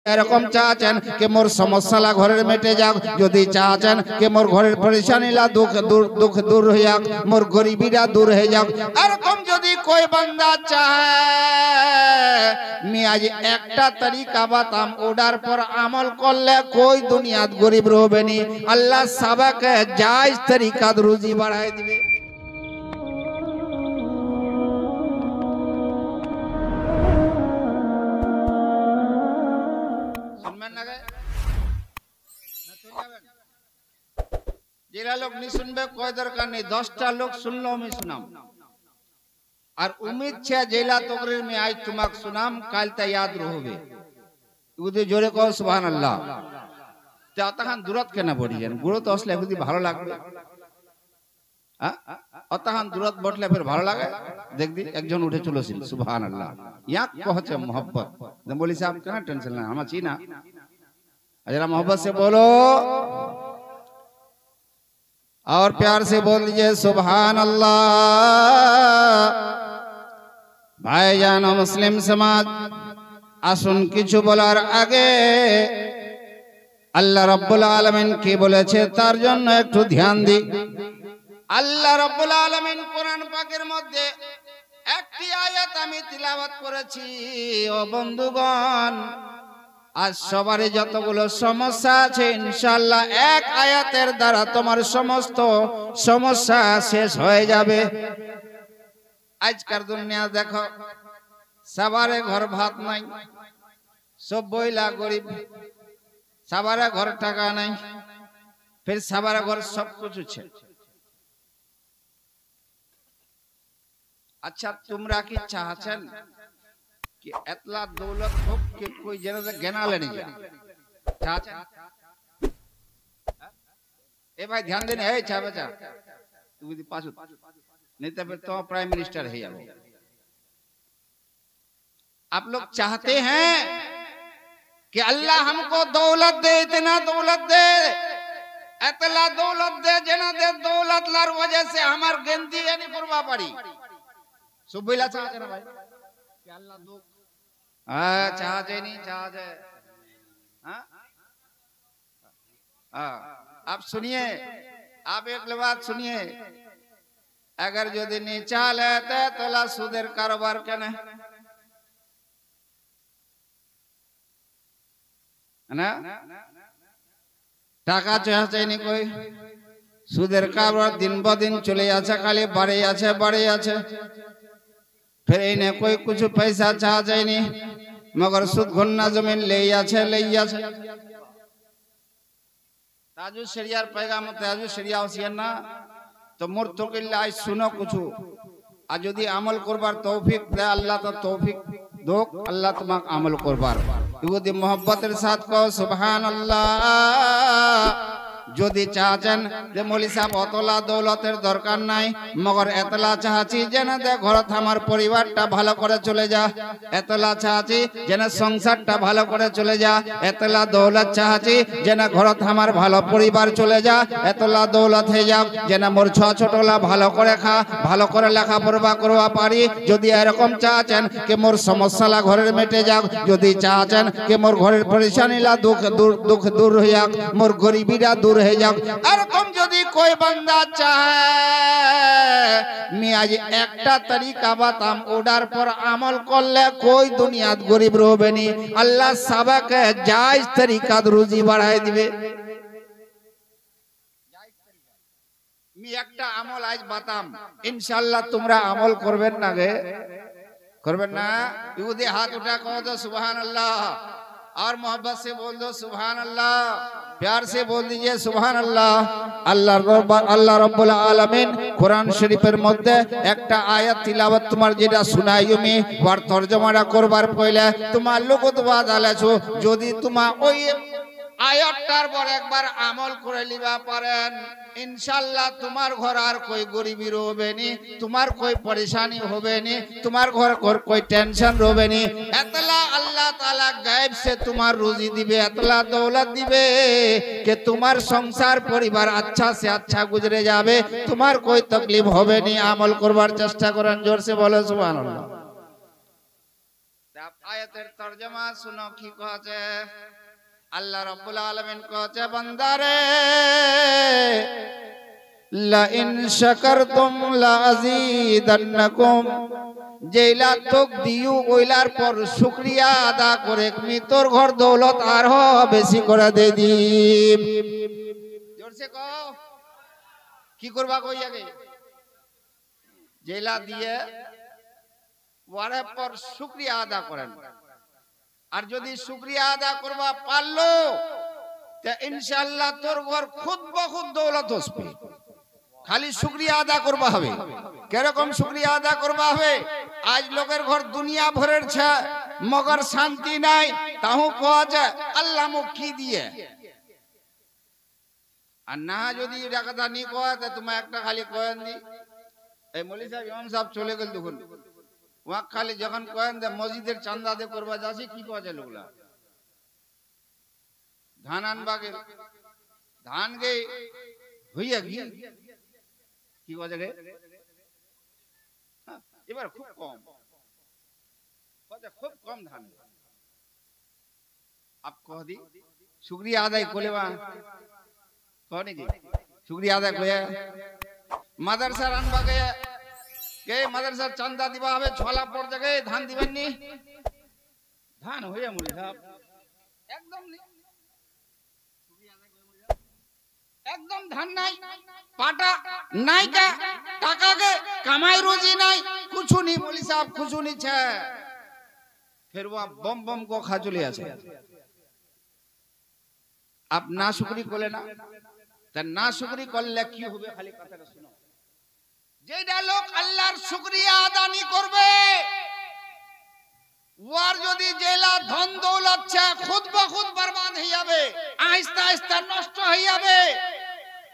এরকম চাচ্ছেন कि मोर समस्या घरेर मेटे जाक यदि चाচ্ছেন कि मोर घरेर परेशानीला दुख दूर हो जाक मोर गरीबीरा दूर हो जाक एरकम यदि कोई बंदा चाहे मैं आज एकटा तरीका बताम ओडार पर अमल करले कोई दुनियात गरीब रहबे नी अल्लाह सबके जायज तरीका रुजी बढ़ाई दिबे। जेरा लोग नहीं सुनबे कोई दरकार नहीं 10टा लोग सुन लो मैं सुनाम और उम्मीद छे जेला तकरीर में आज तुमक सुनाम काल ता याद रहबे उदे जोरे कहो सुभान अल्लाह ता तखन दूरत केना पड़ी जान गुरो तो असले खुदी ভালো লাগবে हां অতখান দূরত বটলে फिर ভালো লাগে দেখ দি একজন উঠে চলেছিল সুবহানাল্লাহ ইয়া কহছে मोहब्बत मैं बोली साहब केना टेंशन ना हम छी ना जरा मोहब्बत से बोलो और प्यार से बोल दीजिए सुभान अल्लाह। भाईजान मुस्लिम समाज आसुन किछु बोलार आगे अल्लाह रब्बुल आलमीन की बोलेছে তার জন্য একটু ধ্যান দি। আল্লাহ রব্বুল আলামিন কোরআন পাকের মধ্যে একটি আয়াত আমি তিলাওয়াত করেছি ও বন্ধুগণ आज सबारे যতগুলো সমস্যা আছে ইনশাআল্লাহ এক আয়াতের দ্বারা তোমার সমস্ত সমস্যা শেষ হয়ে যাবে। আজকার দুনিয়া দেখো সবারে ঘর ভাত নাই সব বইলা গরিব সবারে ঘর টাকা নাই फिर সবারে ঘর সব কিছু আছে। अच्छा তোমরা কি চাচ্ছেন कि एतला दौलत हो कि कोई जना से गना लेने जा चाचा ए भाई ध्यान देने है चा बच्चा तू भी पास नहीं तो फिर तो प्राइम मिनिस्टर है यार। आप लोग चाहते हैं कि अल्लाह हमको दौलत दे इतना दौलत दे एतला दौलत दे जना दे दौलत लार वजह से हमार गंदी यानी करवा पड़ी सुबह चाहते ना भाई कि अल्लाह दो चाहते नहीं चाहते आप सुनिए आप एक बात सुनिए अगर जो दिन नीचा लेते तो ला सुदेर कारोबार के ना ना टाका चाहते नहीं कोई सुदेर कारोबार दिन ब दिन चले जाছে खाली बढ़े আছে फिर इन्हें कोई कुछ पैसा चाह जाए मगर सुद घन्ना जमीन ले ताजु शरियार पैगाम ताजु शरिया ना तो मोर तो आज सुनो कुछ आज यदि अमल करबार तौफिक दे अल्लाह तो तौफिक दो अल्लाह तुम्हाक अमल करबार यदि मोहब्बतेर साथ कहो सुभान अल्लाह। যদি চাচ্ছেন যে মৌলী সাহেব অতলা দৌলতের দরকার নাই মগর এতলা চাচ্ছি যেন দে ঘরত আমার পরিবারটা ভালো করে চলে যা এতলা চাচ্ছি যেন সংসারটা ভালো করে চলে যা এতলা দৌলত চাচ্ছি যেন ঘরত আমার ভালো পরিবার চলে যা এতলা দৌলত হয়ে যাক যেন মোর ছোটলা ভালো করে খা ভালো করে লেখাপড়া করবা পারি। যদি এরকম চাচ্ছেন कि मोर समस्या घरेर मेटे जाक यदि चाচ্ছেন कि मोर घरेर परेशानीला दुख दूर हो जाक मोर गरीबीरा दूर हो जाक एरकम यदि कोई बंदा चाहे मैं आज एकटा तरीका बताम ओडार पर अमल करले कोई दुनियात गरीब रहबे नी अल्लाह सबके जायज तरीका रुजी बढ़ाई दिबे। मैं एकटा अमल आज बताम इंशाअल्लाह तुमरा अमल करबेन ना गे करबेन ना यदि हाथ उठा कहो तो सुभान अल्लाह और मोहब्बत से बोल दो सुभान अल्लाह प्यार से बोल दीजिए सुभान अल्लाह। अल्लाह रब्बुल आलमीन कुरान शरीफের মধ্যে একটা আয়াত তিলাওয়াত তোমার যেটা শোনাইও আমি ওর তরজমাটা করবার পয়লা তোমার লগত বাদ আলাছো যদি তোমার ওই আয়াতটার পর একবার আমল করে লিবা পারেন इंशाअल्लाह तुम्हार घर आर कोई गरीबी रोबे नी तुम्हार कोई परेशानी होबे नी तुम्हार घर कोई टेंशन रोबे नी एतला अल्लाह ताला गायब से तुम्हार रोजी दिबे एतला दौलत दिबे कि तुम्हार संसार परिवार अच्छा से अच्छा गुजरे जाबे तुम्हार कोई तकलीफ होबे नी। अमल करवार चेष्टा करें जोर से बोलो सुभान अल्लाह। আয়াতের তরজমা শুনো কি কইছে আল্লাহ রাব্বুল আলামিন কইছে বান্দারে লা ইন শাকারতুম লা আযীদান্নাকুম যেইলা তোক দিউ ওইলার পর শুকরিয়া আদা করে আমি তোর ঘর দৌলত আর বেশি করে দে দিম জোরসে কও কি করবা কই আগে যেইলা দিয়ে ওয়ারে পর শুকরিয়া আদা করেন আর যদি শুকরিয়া আদা করবা পারলো তে ইনশাআল্লাহ তোর ঘর খুদ বখুদ দৌলত আসবে খালি শুকরিয়া আদা করবা হবে কিরকম শুকরিয়া আদা করবা হবে আজ লোকের ঘর দুনিয়া ভরের ছে মগর শান্তি নাই তাহু কওয়া আল্লাহ মুখ কি দিয়ে আর না যদি এটা কথা নি কয় তা তুমি একটা খালি কয়েন দি এই মৌলভী সাহেব ইমাম সাহেব চলে গেল দেখুন ওয়া খালি যখন কয়েন দে মসজিদের চাঁদা দে করবা যাচ্ছে কি কওয়া যায় লোকলা ধান আনবাগে ধান গে হইয়া গিয়ে কি কওয়া যায় এবার খুব কম খুব কম ধান আপ কহ দি শুকরিয়া আদায় কোলেবা কনে কি শুকরিয়া আদায় কয়ে মাদ্রাসা আনবাগে কে মাদ্রাসার চাঁদা দিবা হবে ছলা পর জায়গায় ধান দিবেন নি ধান হইয়া মৌলভী সাহেব একদম একদম ধান নাই পাটা নাই কা টাকা কে কামাই রোজি নাই कुछ नहीं मौलवी साहब कुछ नहीं छे फिर वो बम बम को खा चले আছে आप ना शुक्री করলে না তা না শুকরি করলে কি হবে খালি কথাটা শুনো যেটা লোক আল্লাহর শুকরিয়া আদা নি করবে ওর যদি জেলা ধন দৌলত ছে খুদ বখুদ বরবাদ হয়ে যাবে আস্তে আস্তে নষ্ট হয়ে যাবে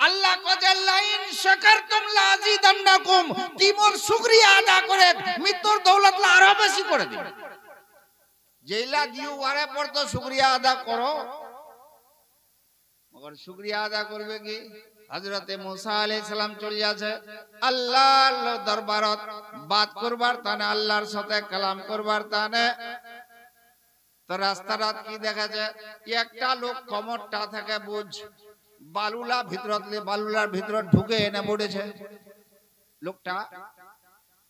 আল্লাহ কজে লাইন শাকারতুম লাযীদান্নাকুম তিমর শুকরিয়া আদা করে মৃত্যুর দৌলত আরো বেশি করে দিবে জেলা দিও ওরে পর তো শুকরিয়া আদা করো মগর শুকরিয়া আদা করবে কি হযরতে মুসা আলাইহিস সালাম চলে যাচ্ছে আল্লাহর দরবারত বাত করবার তানে আল্লাহর সাথে কালাম করবার তানে তো রাস্তারাত কি দেখাছে একটা লোক কমরটা থেকে বুঝ বালুলা ভিতরতলে বালুলার ভিতর ঢুকে এনে পড়েছে লোকটা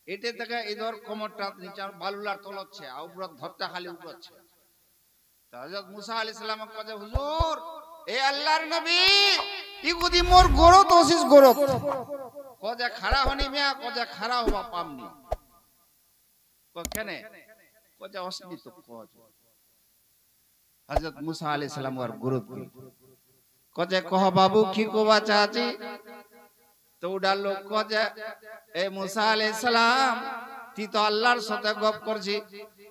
এতে থেকে ইধর কমরটা নিচে বালুলার তলচ্ছে আর উপর ধরটা খালি উপরছে তো হযরত মুসা আলাইহিস সালাম কয় হুজুর এ আল্লাহর নবী ইগুদি মোর গরত ওসিস গরত কজে খাড়া হনি মিয়া কজে খাড়া হবা পামনি কেনে কজে অসনি তো কজ হযরত মুসা আলাইহিস সালাম ওর গরত কজে কহ বাবু কি কোবা চাচি তো ওডা লোক কজে এ মুসা আলাইহিস সালাম তি তো আল্লাহর সাথে গপ করছি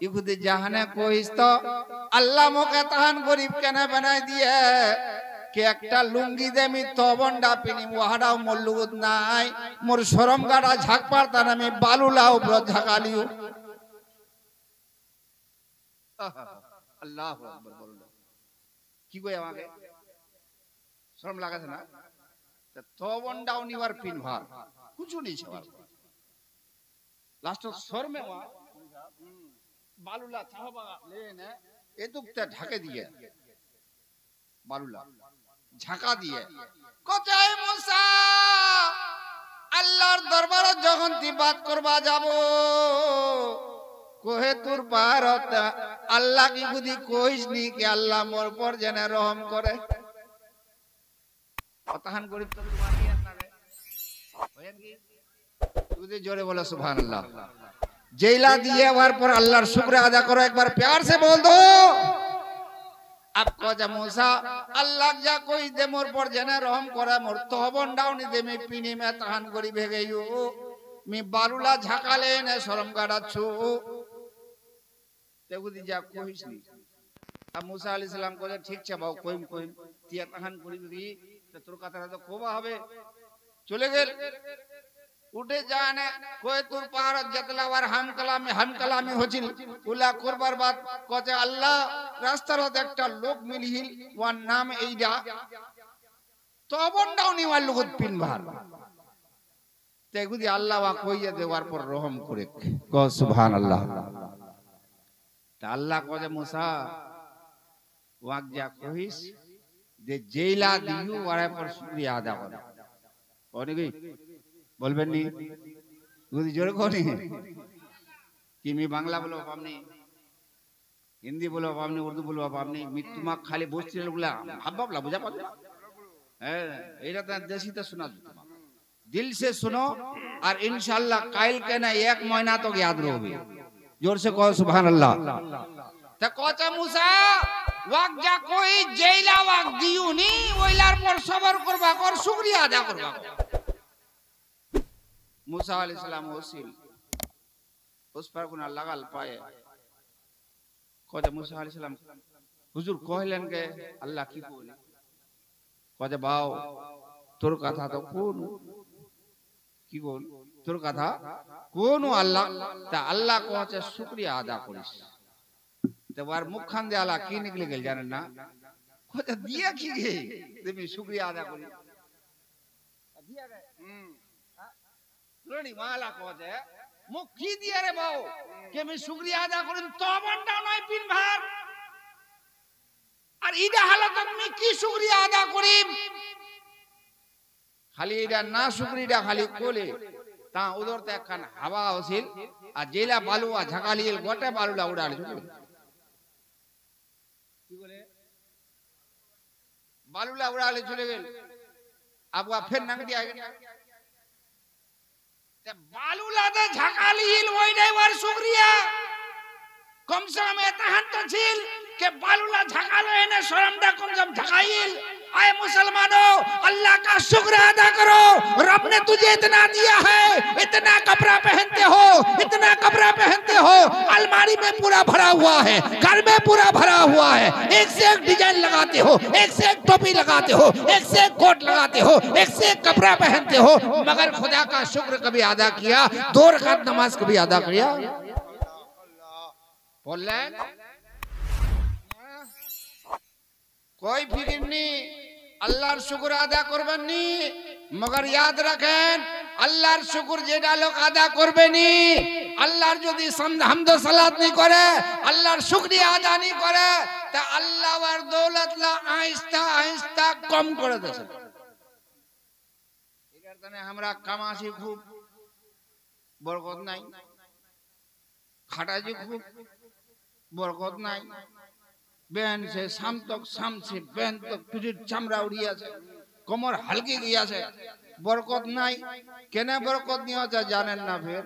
ইগুদি জাহানে কইস তো আল্লাহ মোকে তাহান গরিব কেন বানাই দিয়ে কে একটা লুঙ্গি দেমি তবনডা পিনি ওহাডাও মল্লুগুদ নাই মোর শরম গাড়া ঝাক পারতান আমি বালুলা উপর ঝাকালিও আল্লাহু আকবার বলুন কি কই আমাকে শরম লাগাছে না তো তবনডাও নিবার পিন ভার কিছু নেই সবার লাস্ট শরমে ওয়া বালুলা চাহবা লেনে এতুকটা ঢাকে দিয়ে বালুলা ঝাঁকা দিয়ে কোথায় মুসা আল্লাহর দরবারে যখন তিবাত করবা যাব কোহে তোর পারত আল্লাহ কি বুদ্ধি কইস নি কি আল্লাহ মোর পর জেনে রহম করে অতহান গরিব তো মারিয়ান না রে হয়েন কি তুই জোরে বলো সুবহানাল্লাহ जेला दिए बार पर अल्लाह शुक्र अदा करो एक बार प्यार से बोल दो आपको जब मूसा अल्लाह जा कोई दे मोर पर जने रहम करे मोर तोबन डाउनी दे मी पिनी में तहान गरी भेगे यो मी बालुला झाकाले ने शरम गाड़ा छु तेगु दी जा कोइस नी अब मूसा अलैहि सलाम को ठीक छे बाऊ कोई तिया तहान गरी भेगी तो तोर कथा तो कोबा হবে चले गेल उठे जाने कोई तुर पहाड़ जतलावर हम कलामी होचिल उला करबार बात कते अल्लाह रास्तार একটা লোক মিলিহিল ওর নাম এইডা তবন ডাউনি ওয়ার লগত পিন ভার তেগুদি আল্লাহ ওয়া কইয়া দেওয়ার পর রহম করে কও সুবহানাল্লাহ তা আল্লাহ কয়ে মুসা ওয়াক যা কহিস যে জেলা দিও ওর পর শুকরিয়া আদা করে কোনি কি বলবেন নি যদি জোরে কোনি কি মি বাংলা বলো আপনি হিন্দি বলো আপনি উর্দু বলো আপনি মিতুমা খালি বসছিল বলে ভাবলা বুঝা পাচ্ছ হ্যাঁ এটা তো দেশি তো শোনা তোমা दिल से सुनो और इंशाल्लाह कायल के ना एक महीना तो याद रहोगे जोर से कहो सुभान अल्लाह तो कोचा मूसा वाक जा कोई जेला वाक दियो नी ओइलार पर सबर करबा और शुक्रिया अदा करबा मूसा अलैहि सलाम होसिल उस पर गुना लगाल पाए कोचा मूसा अलैहि सलाम हुजूर कहलेन के अल्लाह की बोले कोचा बाओ তোর কথা তো কোন কি বল তোর কথা কোন আল্লাহ তা আল্লাহ কোছে শুকরিয়া আদা করিস তো ওর মুখখান দিয়ে আল্লাহ কি নিকলে গেল জানেন না কোথা দিয়া কি গে তুমি শুকরিয়া আদা করি দিয়া গে রনি মালা কোছে মুখ কি দিয়া রে বাও কে আমি শুকরিয়া আদা করি তো বন্ডা নয় পিন ভার আর ইডা হালত তুমি কি শুকরিয়া আদা করি खाली इडा ना शुक्रिया खाली कोले ता उधर ते खान हवा होसिल आ जेला बालुआ झकालिल गोटे बालुला उड़ाल की बोले बालुला उड़ाले चले गेल अब वा फिर नंगडी आ गया ते बालुला ते झकालिल ओई ड्राइवर शुक्रिया कम से कम एतहन तो छिल के बालुला झकालो एने शर्मदा कम जब झकाइल आए मुसलमानों अल्लाह का शुक्र अदा करो रब ने तुझे इतना दिया है इतना कपड़ा पहनते हो अलमारी में पूरा भरा हुआ है घर में पूरा भरा हुआ है एक से एक डिजाइन लगाते हो एक से एक टोपी लगाते हो एक से एक कोट लगाते हो एक से एक कपड़ा पहनते हो मगर खुदा का शुक्र कभी अदा किया 2 रकात नमाज कभी अदा किया बोल कोई फिक्र नहीं अल्लाहर शुक्र अदा करबेन नी मगर याद रखें अल्लाहर शुक्र जेडा लोग अदा करबे नी अल्लाहर যদি হামদ সালাত नहीं करे अल्लाहर शुक्रिया अदा नहीं करे ता अल्लाह वर दौलत ला आहिस्ता आहिस्ता कम করে দেছে এর কারণে আমরা কামাসি খুব বরকত নাই খাটাজি খুব বরকত নাই बेन से शाम तक शाम से बेन तक पीठ चमड़ा उड़िया से कमर हल्की गया से बरकत नहीं केने बरकत नहीं होता जाने ना फिर